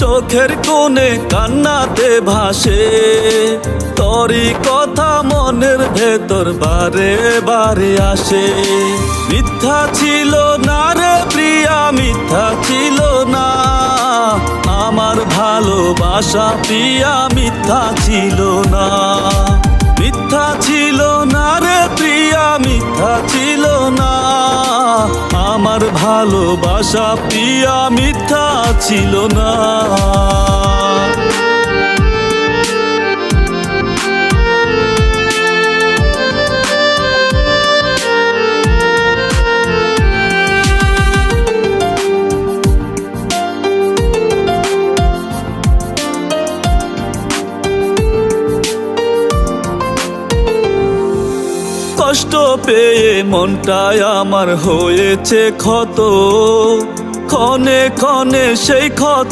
চোখের কোণে কান্নাতে ভাসে, তোরই কথা মনের ভেতর বারে বারে আসে। মিথ্যা ছিল না রে প্রিয়া, মিথ্যা ছিল না আমার ভালোবাসা প্রিয়া, মিথ্যা ছিল না। মিথ্যা ছিল না রে প্রিয়া, মিথ্যা ছিল না আমার ভালোবাসা প্রিয়া, মিথ্যা ছিল না। কষ্ট পেয়ে মনটাই আমার হয়েছে ক্ষত, ক্ষণে ক্ষণে সেই ক্ষত